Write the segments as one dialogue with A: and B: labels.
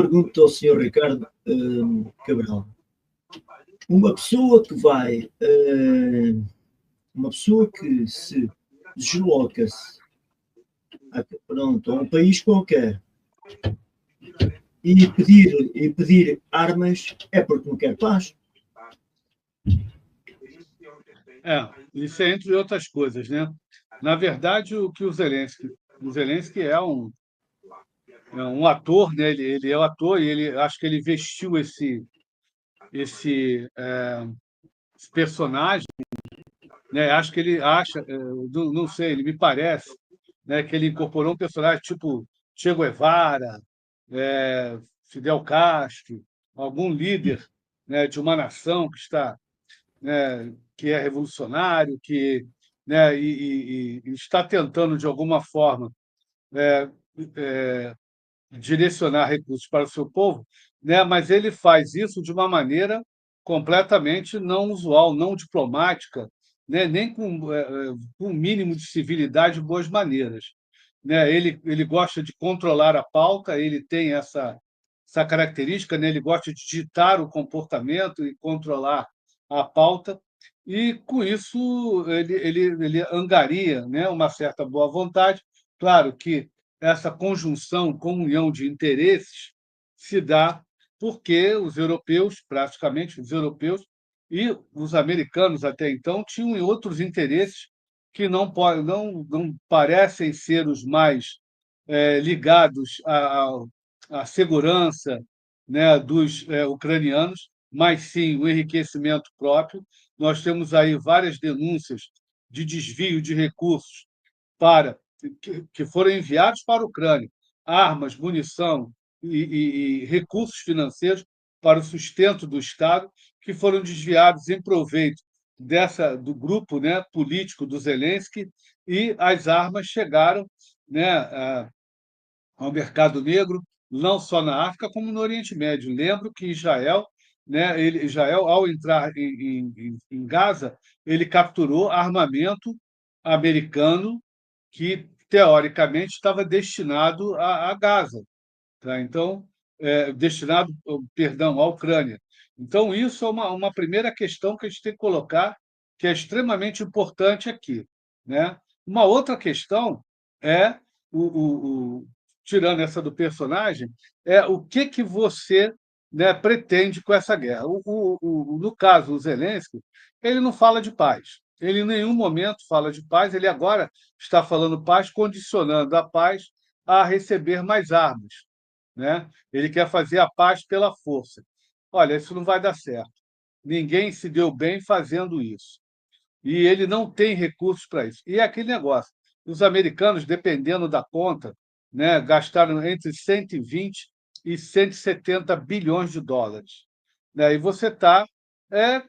A: pergunto ao Sr. Ricardo Cabral. Uma pessoa que vai, uma pessoa que se desloca-se a um país qualquer e pedir armas é porque não quer paz.
B: Isso é entre outras coisas, né? Na verdade, o que o Zelensky é um ator, né? Ele é um ator e acho que ele vestiu esse personagem, né? Acho que ele acha, não sei, ele me parece, né, que ele incorporou um personagem tipo Che Guevara, Fidel Castro, algum líder, né, de uma nação que está, né, que é revolucionário, que, né, e está tentando de alguma forma direcionar recursos para o seu povo, né, mas ele faz isso de uma maneira completamente não usual, não diplomática, né, nem com um mínimo de civilidade e boas maneiras, né? Ele gosta de controlar a pauta, ele tem essa característica, né? Ele gosta de ditar o comportamento e controlar a pauta, e, com isso, ele angaria, né, uma certa boa vontade. Claro que essa conjunção, comunhão de interesses se dá porque os europeus, praticamente os europeus, e os americanos até então tinham outros interesses que não parecem ser os mais ligados à segurança, né, dos ucranianos, mas sim o enriquecimento próprio. Nós temos aí várias denúncias de desvio de recursos que foram enviados para a Ucrânia, armas, munição e recursos financeiros para o sustento do Estado, que foram desviados em proveito do grupo, né, político do Zelensky, e as armas chegaram, né, ao mercado negro, não só na África, como no Oriente Médio. Lembro que Israel, né, Israel, ao entrar em Gaza, ele capturou armamento americano que, teoricamente, estava destinado a Gaza. Tá? Então, destinado, perdão, à Ucrânia. Então, isso é uma primeira questão que a gente tem que colocar, que é extremamente importante aqui, né? Uma outra questão é, tirando essa do personagem, é o que você, né, pretende com essa guerra. No caso, o Zelensky, ele não fala de paz. Ele, em nenhum momento, fala de paz. Ele agora está falando paz, condicionando a paz a receber mais armas, né? Ele quer fazer a paz pela força. Olha, isso não vai dar certo. Ninguém se deu bem fazendo isso. E ele não tem recursos para isso. E é aquele negócio. Os americanos, dependendo da conta, né, gastaram entre 120 e 170 bilhões de dólares. Né? E você está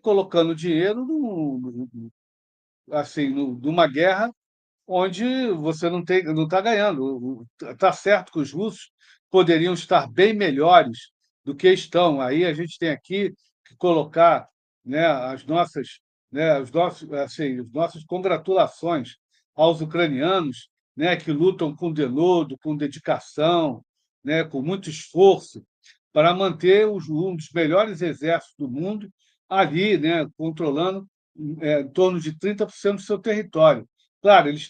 B: colocando dinheiro assim, numa guerra onde você não está ganhando. Está certo que os russos poderiam estar bem melhores do que estão. Aí a gente tem aqui que colocar, né, as nossas congratulações aos ucranianos, né, que lutam com denodo, com dedicação, né, com muito esforço, para manter um dos melhores exércitos do mundo ali, né, controlando em torno de 30% do seu território. Claro, eles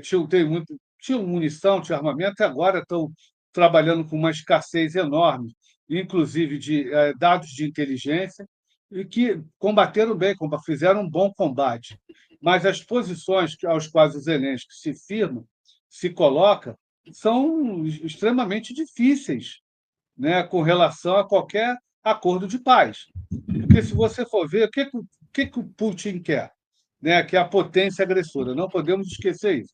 B: tinham munição, tinham armamento, e agora estão trabalhando com uma escassez enorme, inclusive de dados de inteligência, e que combateram bem, fizeram um bom combate. Mas as posições aos quais o Zelensky se coloca, são extremamente difíceis, né, com relação a qualquer acordo de paz. Porque, se você for ver, o que o Putin quer? Né, que é a potência agressora. Não podemos esquecer isso.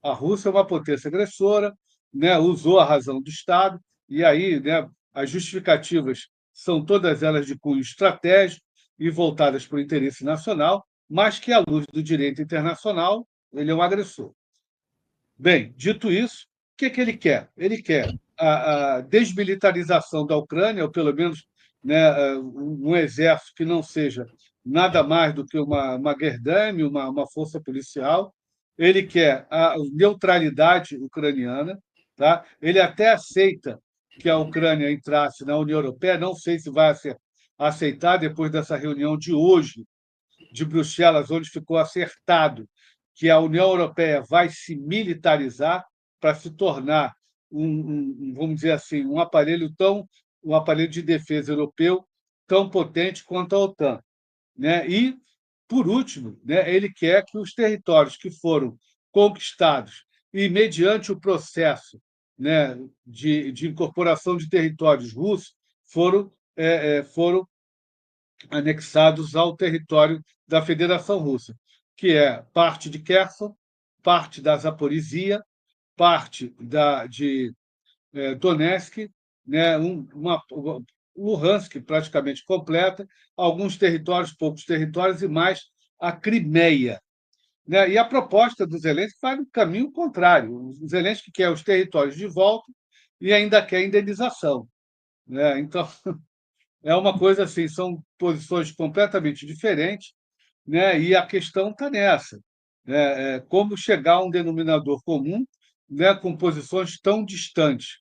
B: A Rússia é uma potência agressora, né, usou a razão do Estado, e aí, né, as justificativas são todas elas de cunho estratégico e voltadas para o interesse nacional, mas que, à luz do direito internacional, ele é um agressor. Bem, dito isso, o que ele quer? Ele quer a desmilitarização da Ucrânia, ou pelo menos, né, um exército que não seja nada mais do que uma Gerdame, uma força policial. Ele quer a neutralidade ucraniana. Tá? Ele até aceita que a Ucrânia entrasse na União Europeia, não sei se vai aceitar depois dessa reunião de hoje de Bruxelas, onde ficou acertado que a União Europeia vai se militarizar para se tornar vamos dizer assim, um aparelho de defesa europeu tão potente quanto a OTAN, né? E, por último, né, ele quer que os territórios que foram conquistados e mediante o processo, né, de incorporação de territórios russos foram anexados ao território da Federação Russa, que é parte de Kherson, parte da Zaporizhia, parte de Donetsk, né, Luhansk praticamente completa, alguns territórios, poucos territórios, e mais a Crimeia. Né? E a proposta do Zelensky vai no caminho contrário. O Zelensky quer os territórios de volta e ainda quer indenização. Né? Então, é uma coisa assim, são posições completamente diferentes, né? E a questão está nessa, né? Como chegar a um denominador comum, né? Com posições tão distantes,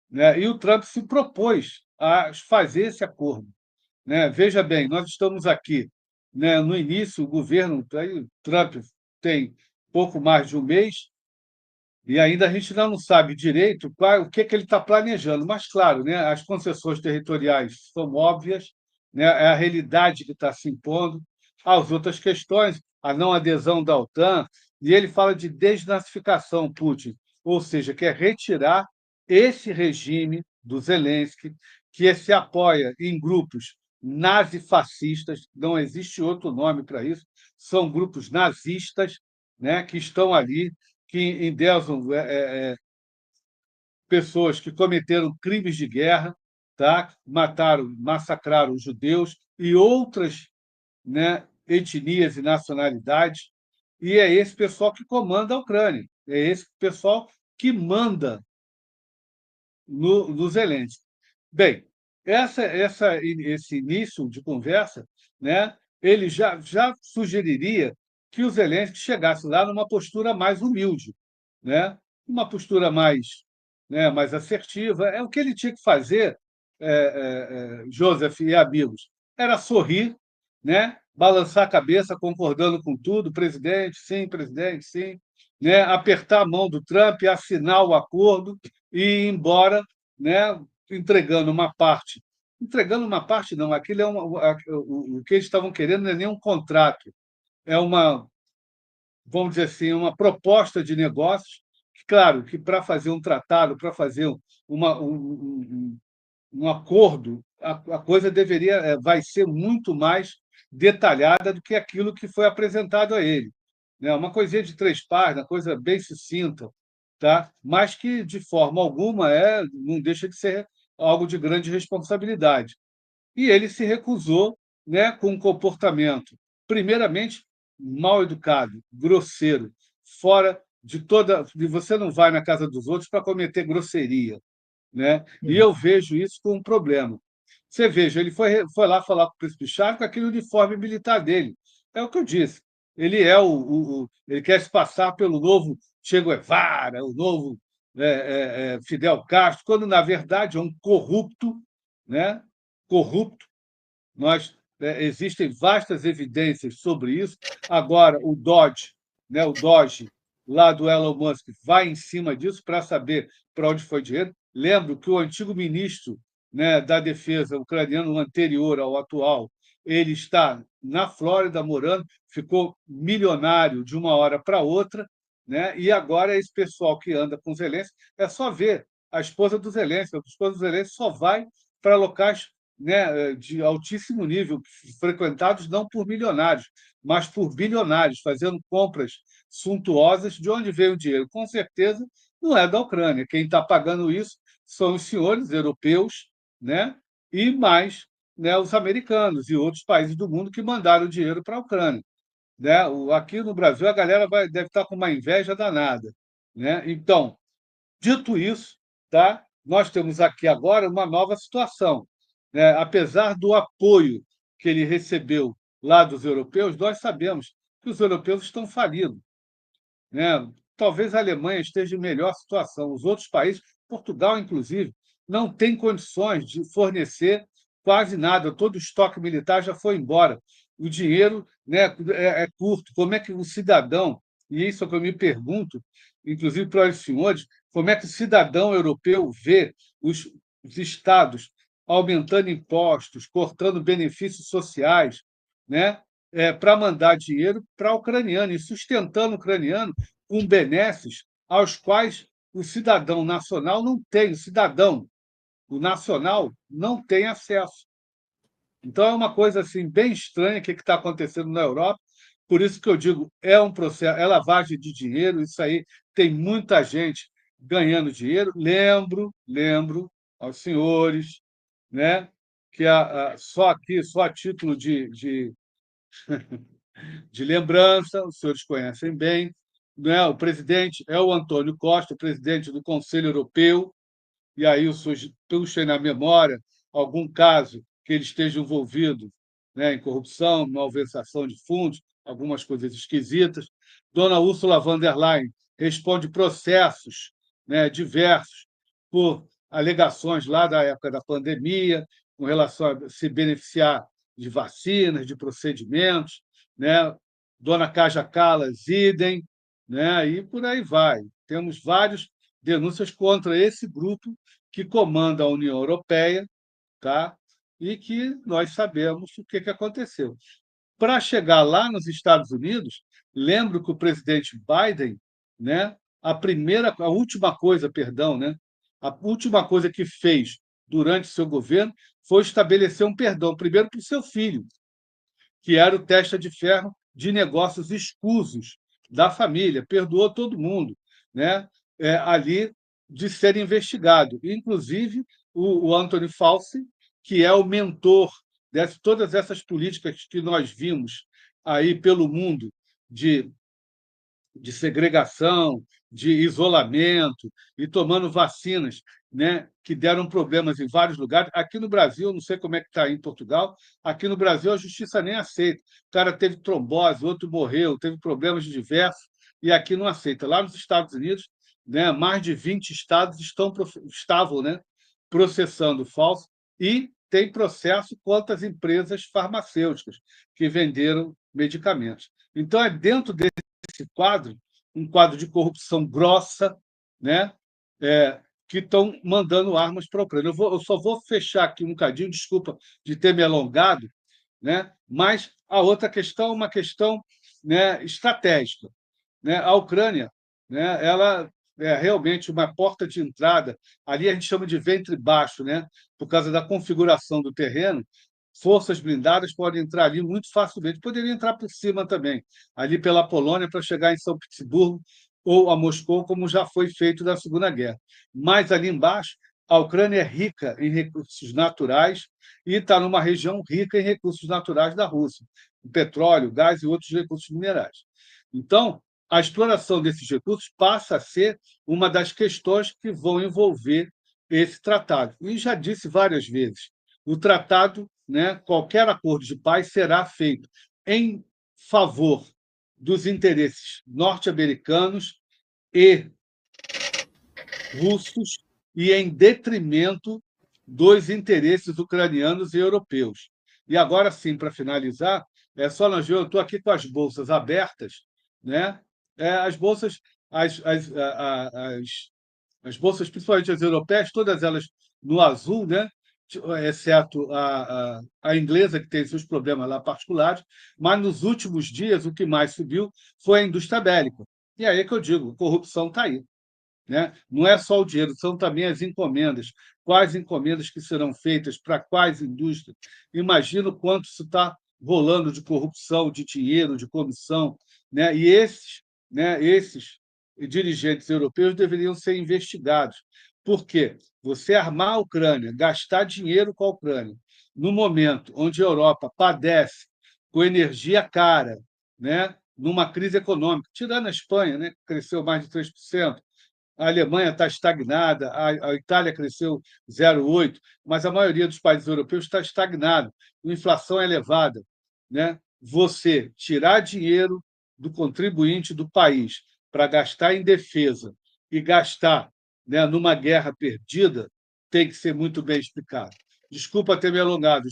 B: né? E o Trump se propôs a fazer esse acordo, né? Veja bem, nós estamos aqui, né? No início, o governo Trump tem pouco mais de um mês, e ainda a gente ainda não sabe direito o que ele está planejando, mas, claro, né, as concessões territoriais são óbvias, né, é a realidade que está se impondo, as outras questões, a não adesão da OTAN, e ele fala de desnazificação, Putin, ou seja, quer retirar esse regime do Zelensky, que se apoia em grupos nazifascistas, não existe outro nome para isso, são grupos nazistas, né, que estão ali que endeusam pessoas que cometeram crimes de guerra, tá? Massacraram os judeus e outras, né, etnias e nacionalidades, e é esse pessoal que comanda a Ucrânia, é esse pessoal que manda no Zelensky. Bem, esse início de conversa, né, ele já sugeriria que o Zelensky chegasse lá numa postura mais humilde, né, uma postura mais assertiva. É o que ele tinha que fazer, Joseph e amigos, era sorrir, né, balançar a cabeça, concordando com tudo, presidente, sim, né, apertar a mão do Trump, assinar o acordo e ir embora, né, entregando uma parte não, aquilo o que eles estavam querendo não é nem um contrato, é vamos dizer assim, uma proposta de negócios, claro, que para fazer um tratado, para fazer uma, um acordo, a coisa vai ser muito mais detalhada do que aquilo que foi apresentado a ele, né? Uma coisinha de 3 páginas, coisa bem sucinta, tá? Mas que, de forma alguma, não deixa de ser algo de grande responsabilidade. E ele se recusou, né, com um comportamento, primeiramente, mal educado, grosseiro, fora de toda. Você não vai na casa dos outros para cometer grosseria, né? E eu vejo isso como um problema. Você veja, ele foi lá falar com o príncipe Charles com aquele uniforme militar dele. É o que eu disse. Ele ele quer se passar pelo novo Che Guevara, o novo Fidel Castro, quando na verdade é um corrupto, né? Corrupto. Existem vastas evidências sobre isso. Agora o Doge lá do Elon Musk vai em cima disso para saber para onde foi dinheiro. Lembro que o antigo ministro, né, da Defesa ucraniano, o anterior ao atual, ele está na Flórida morando, ficou milionário de uma hora para outra, né? E agora esse pessoal que anda com Zelensky, é só ver a esposa do Zelensky, a esposa do Zelensky só vai para locais, né, de altíssimo nível, frequentados não por milionários, mas por bilionários, fazendo compras suntuosas. De onde veio o dinheiro? Com certeza não é da Ucrânia. Quem está pagando isso são os senhores europeus, né, e mais, né, os americanos e outros países do mundo que mandaram dinheiro para a Ucrânia. Né? Aqui no Brasil, a galera deve estar com uma inveja danada. Né? Então, dito isso, tá? Nós temos aqui agora uma nova situação, né? Apesar do apoio que ele recebeu lá dos europeus, nós sabemos que os europeus estão falidos, né? Talvez a Alemanha esteja em melhor situação, os outros países, Portugal, inclusive, não tem condições de fornecer quase nada, todo o estoque militar já foi embora. O dinheiro, né, é curto. Como é que o cidadão, e isso é o que eu me pergunto, inclusive para os senhores, como é que o cidadão europeu vê os estados aumentando impostos, cortando benefícios sociais, né, para mandar dinheiro para o ucraniano e sustentando o ucraniano com benesses aos quais o cidadão nacional não tem, o nacional não tem acesso. Então, é uma coisa assim bem estranha que está acontecendo na Europa. Por isso que eu digo, é um processo, é lavagem de dinheiro, isso aí tem muita gente ganhando dinheiro. Lembro aos senhores, né, que só aqui, só a título de lembrança, os senhores conhecem bem, né, o presidente é o Antônio Costa, o presidente do Conselho Europeu, e aí os senhores puxem na memória algum caso que ele esteja envolvido, né, em corrupção, malversação de fundos, algumas coisas esquisitas. Dona Ursula von der Leyen responde processos, né, diversos por alegações lá da época da pandemia, com relação a se beneficiar de vacinas, de procedimentos, né? Dona Kaja Kallas, idem, né? E por aí vai. Temos várias denúncias contra esse grupo que comanda a União Europeia, tá? E que nós sabemos o que aconteceu. Para chegar lá nos Estados Unidos, lembro que o presidente Biden, né, a última coisa, perdão, né, a última coisa que fez durante seu governo foi estabelecer um perdão, primeiro para o seu filho, que era o testa de ferro de negócios escusos da família, perdoou todo mundo, né? Ali de ser investigado, inclusive o Anthony Fauci, que é o mentor de todas essas políticas que nós vimos aí pelo mundo de segregação, de isolamento e tomando vacinas, né, que deram problemas em vários lugares. Aqui no Brasil, não sei como é que está em Portugal, aqui no Brasil a justiça nem aceita. O cara teve trombose, outro morreu, teve problemas diversos, e aqui não aceita. Lá nos Estados Unidos, né, mais de 20 estados estavam, né, processando falso e tem processo contra as empresas farmacêuticas que venderam medicamentos. Então, é dentro desse quadro, um quadro de corrupção grossa, né? Que estão mandando armas para a Ucrânia. Eu só vou fechar aqui um bocadinho, desculpa de ter me alongado, né? Mas a outra questão é uma questão, né, estratégica, né? A Ucrânia, né, ela é realmente uma porta de entrada, ali a gente chama de ventre baixo, né? Por causa da configuração do terreno, forças blindadas podem entrar ali muito facilmente. Poderiam entrar por cima também, ali pela Polônia, para chegar em São Petersburgo ou a Moscou, como já foi feito na Segunda Guerra. Mas ali embaixo, a Ucrânia é rica em recursos naturais e está numa região rica em recursos naturais da Rússia, petróleo, gás e outros recursos minerais. Então, a exploração desses recursos passa a ser uma das questões que vão envolver esse tratado. E já disse várias vezes, o tratado, né, qualquer acordo de paz será feito em favor dos interesses norte-americanos e russos e em detrimento dos interesses ucranianos e europeus. E agora sim, para finalizar, é só nós ver, eu estou aqui com as bolsas abertas, né? As bolsas, as bolsas, principalmente as europeias, todas elas no azul, né? Exceto a inglesa, que tem seus problemas lá particulares, mas nos últimos dias o que mais subiu foi a indústria bélica. E aí é que eu digo, a corrupção está aí, né? Não é só o dinheiro, são também as encomendas. Quais encomendas que serão feitas para quais indústrias? Imagina o quanto isso está rolando de corrupção, de dinheiro, de comissão, né? E esses dirigentes europeus deveriam ser investigados. Por quê? Você armar a Ucrânia, gastar dinheiro com a Ucrânia, no momento onde a Europa padece com energia cara, né? Numa crise econômica, tirando a Espanha, né? Que cresceu mais de 3%, a Alemanha está estagnada, a Itália cresceu 0,8%, mas a maioria dos países europeus está estagnado, a inflação é elevada, né? Você tirar dinheiro do contribuinte do país para gastar em defesa e gastar, né, numa guerra perdida tem que ser muito bem explicado. Desculpa ter me alongado.